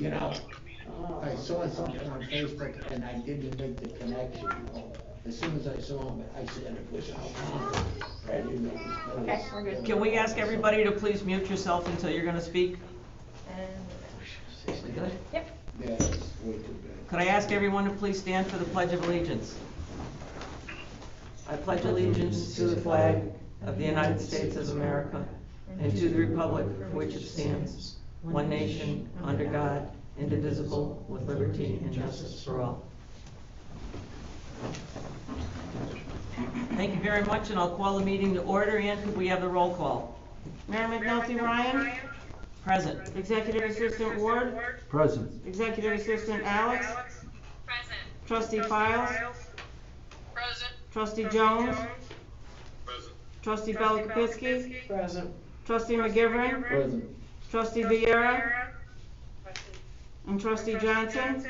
you know, I saw something on Facebook and I didn't make the connection. As soon as I saw him, I said it was Alfonso. I didn't know it was. Okay, we're good. Can we ask everybody to please mute yourself until you're gonna speak? And, We good? yep. Yeah, it's way too bad. Could I ask everyone to please stand for the Pledge of Allegiance? I pledge allegiance to the flag of the United States of America and to the republic for which it stands, one nation, under God, indivisible, with liberty and justice for all. Thank you very much, and I'll call the meeting to order. And could we have the roll call? Mayor McNulty Ryan, Present. Executive Assistant Ward, Present. Executive Assistant Alex, Present. Trustee Files, Present. Trustee Jones, Present. Trustee Belakapitsky, Present. Trustee McGivern, Present. Trustee Viera, Present. and Trustee Johnson,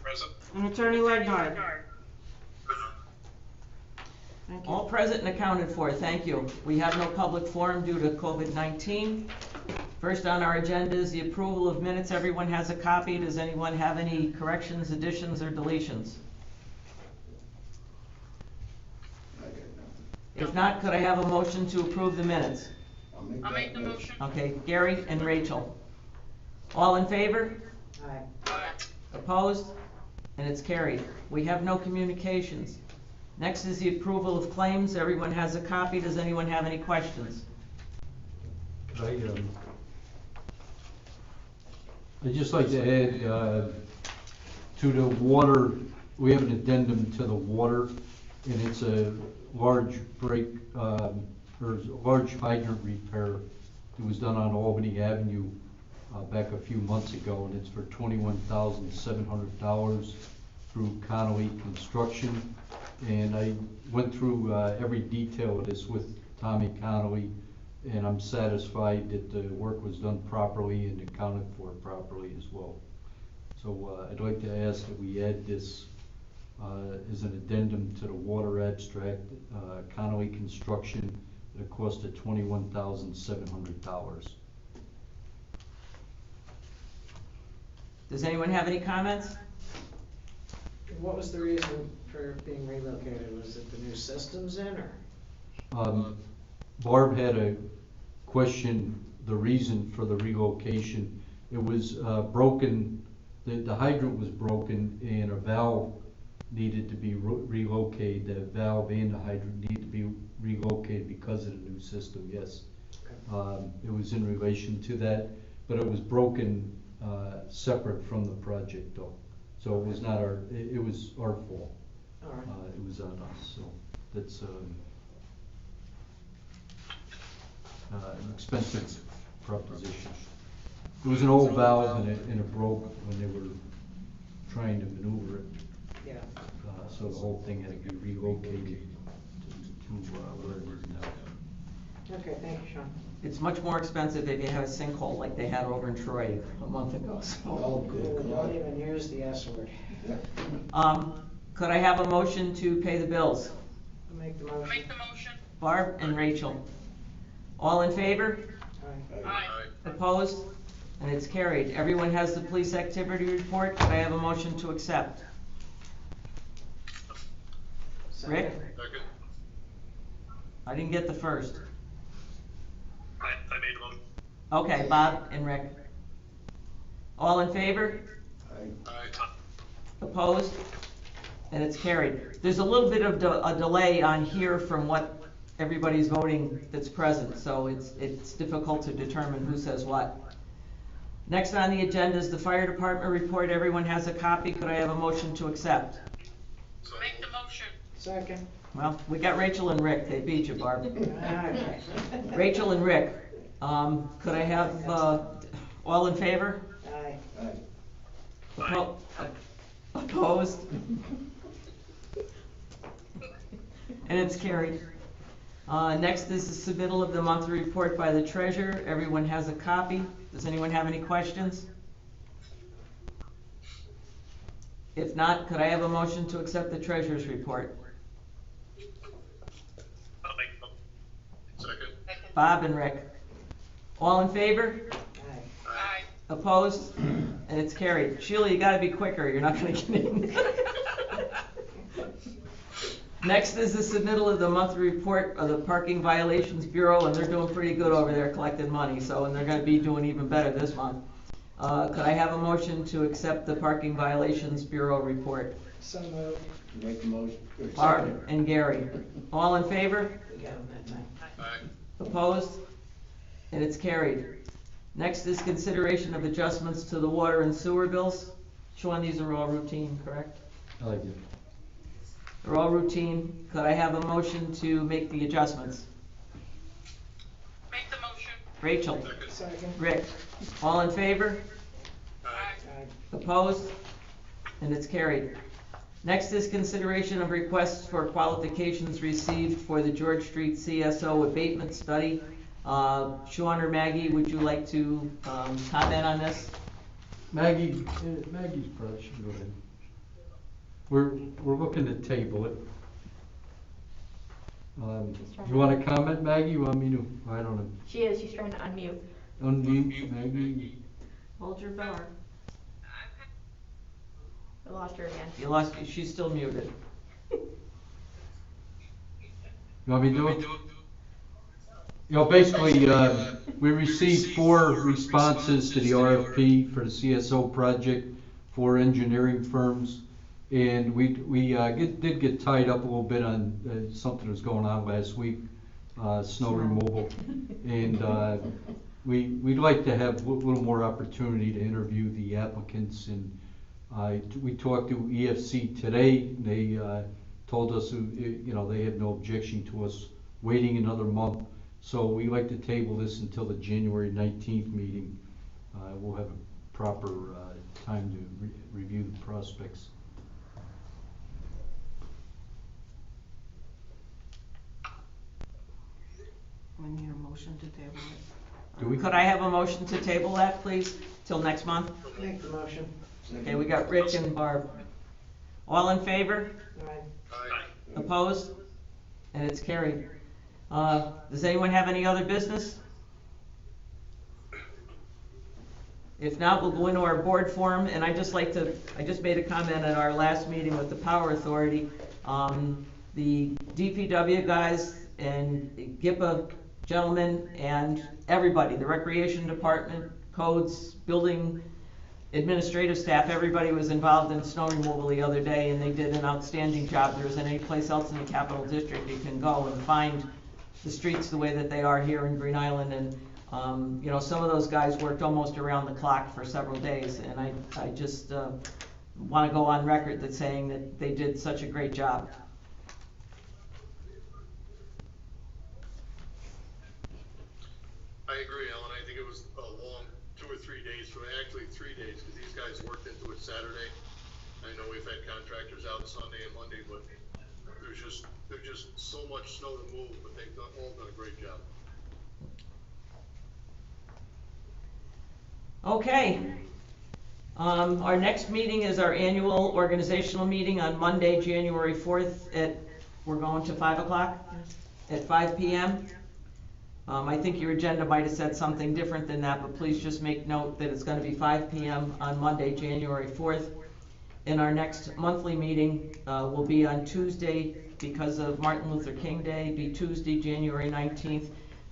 Present. and Attorney Legnard. Thank you. All present and accounted for, thank you. We have no public forum due to COVID-19. First on our agenda is the approval of minutes. Everyone has a copy. Does anyone have any corrections, additions, or deletions? I got nothing. If not, could I have a motion to approve the minutes? I'll make the motion. Okay, Gary and Rachel. All in favor? Aye. Opposed? And it's carried. We have no communications. Next is the approval of claims. Everyone has a copy. Does anyone have any questions? I'd just like to add, to the water, we have an addendum to the water, and it's a large break, or large hydrant repair that was done on Albany Avenue back a few months ago, and it's for $21,700 through Connolly Construction. And I went through every detail of this with Tommy Connolly, and I'm satisfied that the work was done properly and accounted for properly as well. So I'd like to ask that we add this as an addendum to the water abstract, Connolly Construction, at a cost of $21,700. Does anyone have any comments? What was the reason for being relocated? Was it the new systems in, or? Barb had a question, the reason for the relocation. It was broken, the hydrant was broken, and a valve needed to be relocated. The valve and the hydrant needed to be relocated because of the new system, yes. Okay. It was in relation to that, but it was broken separate from the project though. So it was not our, it was our fault. All right. It was on us, so that's an expensive proposition. It was an old valve and it broke when they were trying to maneuver it. Yeah. So the whole thing had to be relocated to where it is now. Okay, thank you, Sean. It's much more expensive if you have a sinkhole like they had over in Troy a month ago. So. Oh, good Don't God. even use the S word. Could I have a motion to pay the bills? I'll make the I'll motion. make the motion. Barb and Rachel. All in favor? Aye. Aye. Opposed? And it's carried. Everyone has the police activity report. Could I have a motion to accept? Rick? Second. I didn't get the first. I made the motion. Okay, Bob and Rick. All in favor? Aye. Opposed? And it's carried. There's a little bit of a delay on here from what everybody's voting that's present, so it's difficult to determine who says what. Next on the agenda is the fire department report. Everyone has a copy. Could I have a motion to accept? Make the motion. Second. Well, we got Rachel and Rick. They beat you, Barb. Okay. Rachel and Rick, could I have, all in favor? Aye. Opposed? And it's carried. Next is the submittal of the monthly report by the treasurer. Everyone has a copy. Does anyone have any questions? If not, could I have a motion to accept the treasurer's report? I'll make the motion. Second. Bob and Rick. All in favor? Aye. Aye. Opposed? And it's carried. Sheila, you gotta be quicker, you're not gonna get in. Next is the submittal of the monthly report of the Parking Violations Bureau, and they're doing pretty good over there collecting money, and they're gonna be doing even better this month. Could I have a motion to accept the Parking Violations Bureau report? So moved. Make a motion. or Barb second. and Gary. All in favor? We got him that time. Aye. Opposed? And it's carried. Next is consideration of adjustments to the water and sewer bills. Sean, these are all routine, correct? I like it. They're all routine. Could I have a motion to make the adjustments? Make the motion. Rachel? Second. Rick? All in favor? Aye. Aye. Opposed? And it's carried. Next is consideration of requests for qualifications received for the George Street CSO abatement study. Sean or Maggie, would you like to comment on this? Maggie's probably should go ahead. We're looking to table it. You wanna comment, Maggie? You want me to, I don't know. She's trying to unmute. Unmute, Maggie? Hold your bell. I lost her again. You lost, she's still muted. You want me to do it? You know, basically, we received 4 responses to the RFP for the CSO project for engineering firms. And we did get tied up a little bit on something that was going on last week, snow removal. And we'd like to have a little more opportunity to interview the applicants. And we talked to EFC today. They told us, they had no objection to us waiting another month. So we like to table this until the January 19th meeting. We'll have a proper time to review the prospects. We need a motion to table it. Do we? Could I have a motion to table that, please, till next month? Make the motion. Okay, we got Rick and Barb. All in favor? Aye. Aye. Opposed? And it's carried. Does anyone have any other business? If not, we'll go into our board forum, and I just made a comment at our last meeting with the Power Authority. The DPW guys and GIPA gentlemen and everybody, the Recreation Department, codes, building, administrative staff, everybody was involved in snow removal the other day, and they did an outstanding job. There isn't any place else in the Capital District you can go and find the streets the way that they are here in Green Island. And some of those guys worked almost around the clock for several days, and I just want to go on record that saying that they did such a great job. I agree, Alan. I think it was a long 2 or 3 days, actually 3 days, because these guys worked into it Saturday. I know we've had contractors out Sunday and Monday, but there's just so much snow to move, but they've all done a great job. Okay. Our next meeting is our annual organizational meeting on Monday, January 4th we're going to 5 o'clock at 5 p.m. I think your agenda might have said something different than that, but please just make note that it's going to be 5 p.m. on Monday, January 4th. And our next monthly meeting will be on Tuesday, because of Martin Luther King Day, be Tuesday, January 19th.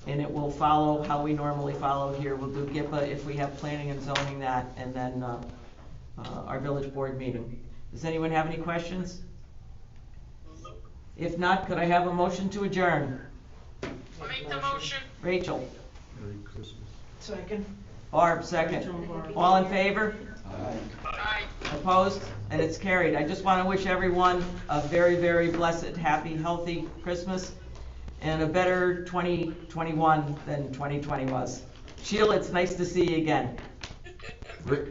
And it will follow how we normally follow here. We'll do GIPA if we have planning and zoning that, and then our village board meeting. Does anyone have any questions? If not, could I have a motion to adjourn? Make the motion. Rachel? Merry Christmas. Second. Barb, second. All in favor? Aye. Opposed? And it's carried. I just want to wish everyone a very, very blessed, happy, healthy Christmas and a better 2021 than 2020 was. Sheila, it's nice to see you again. Rick,